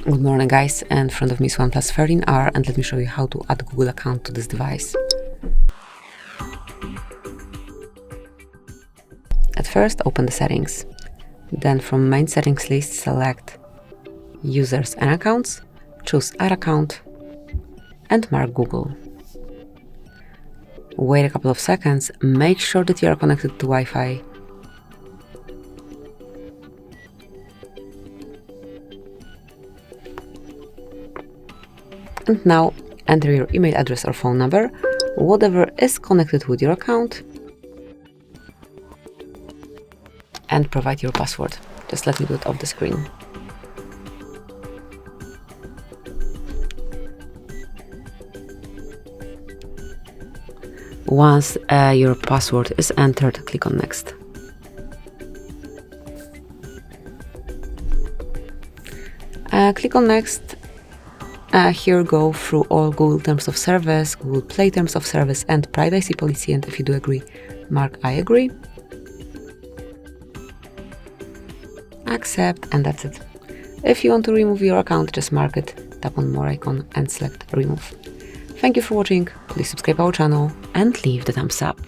Good morning guys, in front of me is OnePlus 13R and let me show you how to add a Google account to this device. At first open the settings, then from main settings list select users and accounts, choose add account and mark Google. Wait a couple of seconds, make sure that you are connected to Wi-Fi. And now enter your email address or phone number, whatever is connected with your account, and provide your password. Just let me do it off the screen. Once your password is entered, click on Next. Click on Next. Here go through all Google Terms of Service, Google Play Terms of Service and Privacy Policy, and if you do agree, mark I agree. Accept, and that's it. If you want to remove your account, just mark it, tap on more icon and select remove. Thank you for watching, please subscribe our channel and leave the thumbs up.